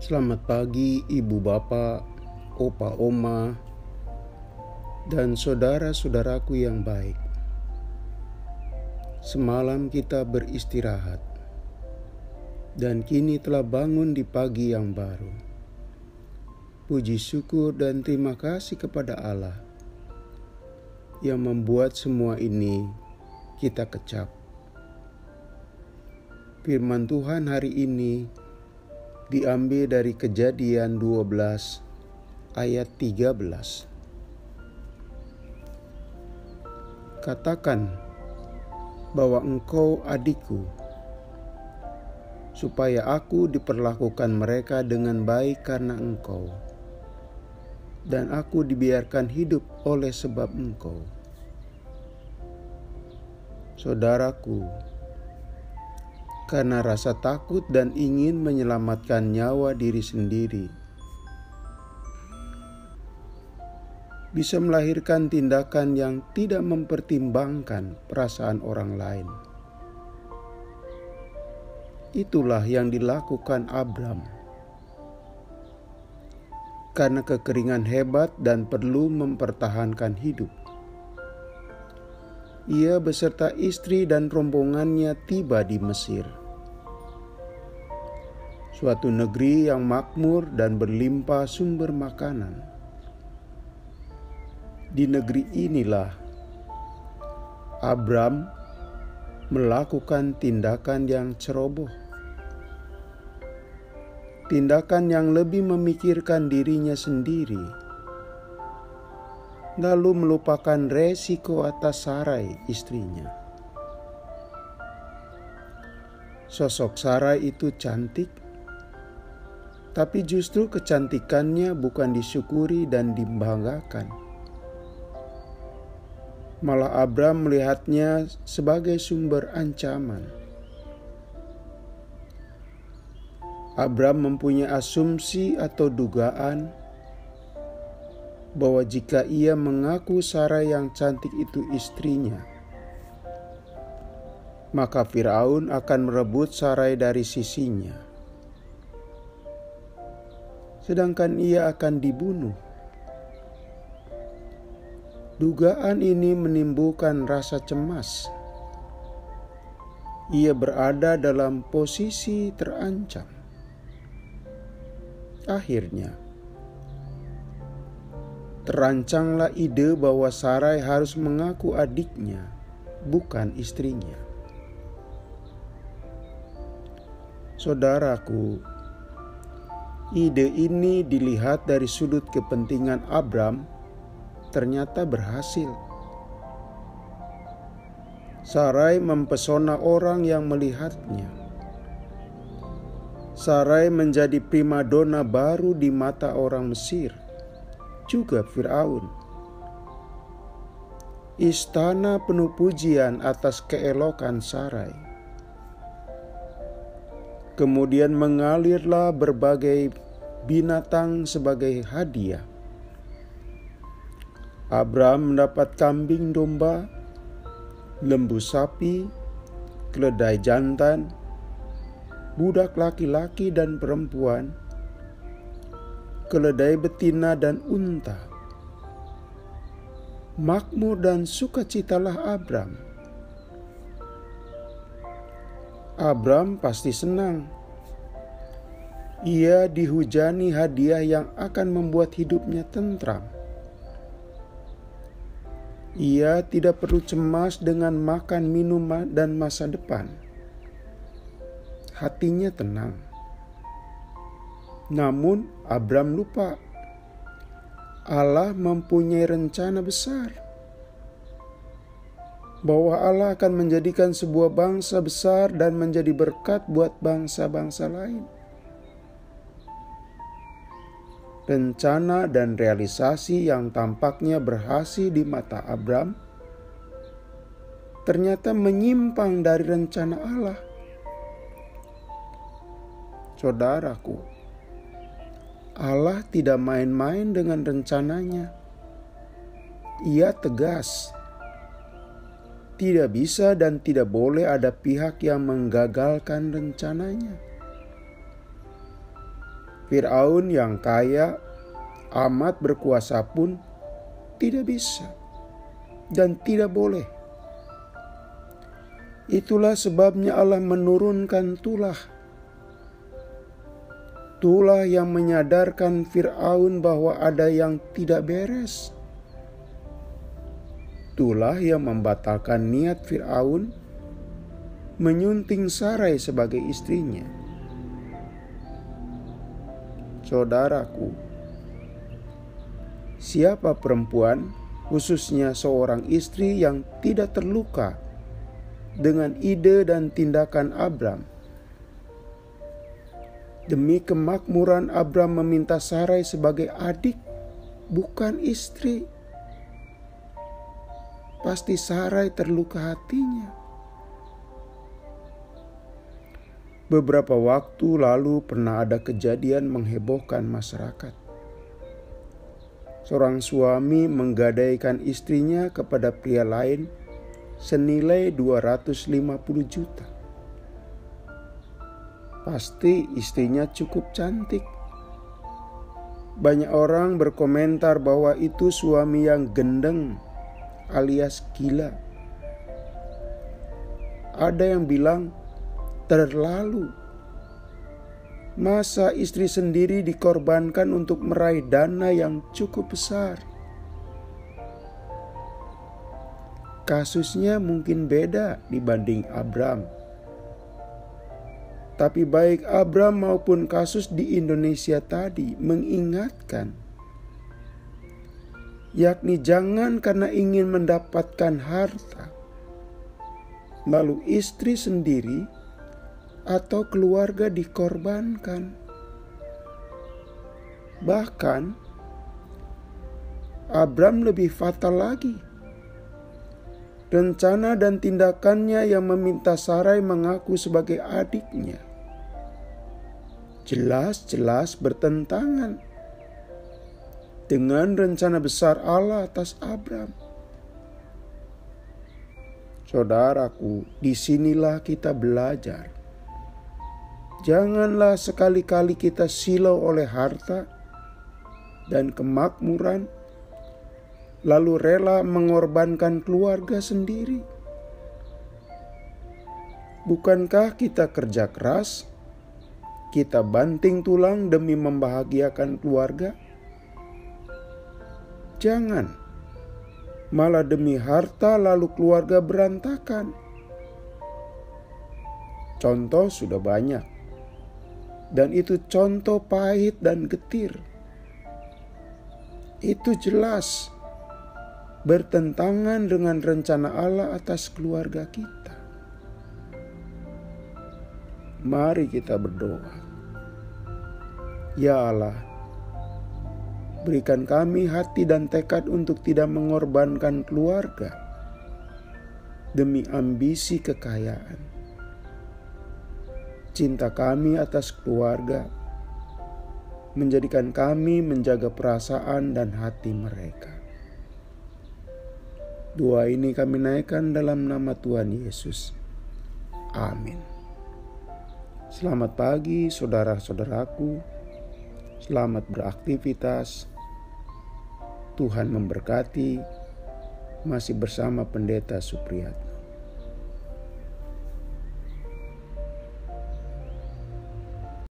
Selamat pagi ibu bapak, opa oma, dan saudara-saudaraku yang baik. Semalam kita beristirahat, dan kini telah bangun di pagi yang baru. Puji syukur dan terima kasih kepada Allah yang membuat semua ini kita kecap. Firman Tuhan hari ini diambil dari Kejadian 12 ayat 13. Katakan bahwa engkau adikku, supaya aku diperlakukan mereka dengan baik karena engkau, dan aku dibiarkan hidup oleh sebab engkau. Saudaraku, karena rasa takut dan ingin menyelamatkan nyawa diri sendiri, bisa melahirkan tindakan yang tidak mempertimbangkan perasaan orang lain. Itulah yang dilakukan Abram. Karena kekeringan hebat dan perlu mempertahankan hidup, ia beserta istri dan rombongannya tiba di Mesir, suatu negeri yang makmur dan berlimpah sumber makanan. Di negeri inilah Abram melakukan tindakan yang ceroboh, tindakan yang lebih memikirkan dirinya sendiri, lalu melupakan resiko atas Sarai istrinya. Sosok Sarai itu cantik, tapi justru kecantikannya bukan disyukuri dan dibanggakan. Malah Abram melihatnya sebagai sumber ancaman. Abram mempunyai asumsi atau dugaan bahwa jika ia mengaku Sarai yang cantik itu istrinya, maka Firaun akan merebut Sarai dari sisinya, sedangkan ia akan dibunuh. Dugaan ini menimbulkan rasa cemas. Ia berada dalam posisi terancam. Akhirnya, terancanglah ide bahwa Sarai harus mengaku adiknya, bukan istrinya. Saudaraku, ide ini dilihat dari sudut kepentingan Abram ternyata berhasil. Sarai mempesona orang yang melihatnya. Sarai menjadi primadona baru di mata orang Mesir, juga Firaun. Istana penuh pujian atas keelokan Sarai. Kemudian mengalirlah berbagai binatang sebagai hadiah. Abram mendapat kambing domba, lembu sapi, keledai jantan, budak laki-laki dan perempuan, keledai betina dan unta. Makmur dan sukacitalah Abram. Abram pasti senang. Ia dihujani hadiah yang akan membuat hidupnya tentram. Ia tidak perlu cemas dengan makan, minum, dan masa depan. Hatinya tenang. Namun Abram lupa, Allah mempunyai rencana besar, bahwa Allah akan menjadikan sebuah bangsa besar dan menjadi berkat buat bangsa-bangsa lain. Rencana dan realisasi yang tampaknya berhasil di mata Abram ternyata menyimpang dari rencana Allah. Saudaraku, Allah tidak main-main dengan rencananya. Ia tegas. Tidak bisa dan tidak boleh ada pihak yang menggagalkan rencananya. Firaun yang kaya, amat berkuasa pun tidak bisa dan tidak boleh. Itulah sebabnya Allah menurunkan tulah yang menyadarkan Firaun bahwa ada yang tidak beres. Tulah yang membatalkan niat Firaun menyunting Sarai sebagai istrinya. Saudaraku, siapa perempuan, khususnya seorang istri yang tidak terluka dengan ide dan tindakan Abram? Demi kemakmuran, Abram meminta Sarai sebagai adik, bukan istri. Pasti Sarai terluka hatinya. Beberapa waktu lalu pernah ada kejadian menghebohkan masyarakat. Seorang suami menggadaikan istrinya kepada pria lain senilai 250 juta. Pasti istrinya cukup cantik. Banyak orang berkomentar bahwa itu suami yang gendeng alias gila. Ada yang bilang terlalu. Masa istri sendiri dikorbankan untuk meraih dana yang cukup besar? Kasusnya mungkin beda dibanding Abram. Tapi baik Abram maupun kasus di Indonesia tadi mengingatkan, yakni jangan karena ingin mendapatkan harta, lalu istri sendiri atau keluarga dikorbankan. Bahkan Abram lebih fatal lagi. Rencana dan tindakannya yang meminta Sarai mengaku sebagai adiknya jelas-jelas bertentangan dengan rencana besar Allah atas Abram. Saudaraku, disinilah kita belajar. Janganlah sekali-kali kita silau oleh harta dan kemakmuran, lalu rela mengorbankan keluarga sendiri. Bukankah kita kerja keras, kita banting tulang demi membahagiakan keluarga? Jangan, malah demi harta lalu keluarga berantakan. Contoh sudah banyak, dan itu contoh pahit dan getir. Itu jelas bertentangan dengan rencana Allah atas keluarga kita. Mari kita berdoa. Ya Allah, berikan kami hati dan tekad untuk tidak mengorbankan keluarga demi ambisi kekayaan. Cinta kami atas keluarga menjadikan kami menjaga perasaan dan hati mereka. Doa ini kami naikkan dalam nama Tuhan Yesus. Amin. Selamat pagi saudara-saudaraku. Selamat beraktivitas. Tuhan memberkati. Masih bersama Pendeta Supriyatna.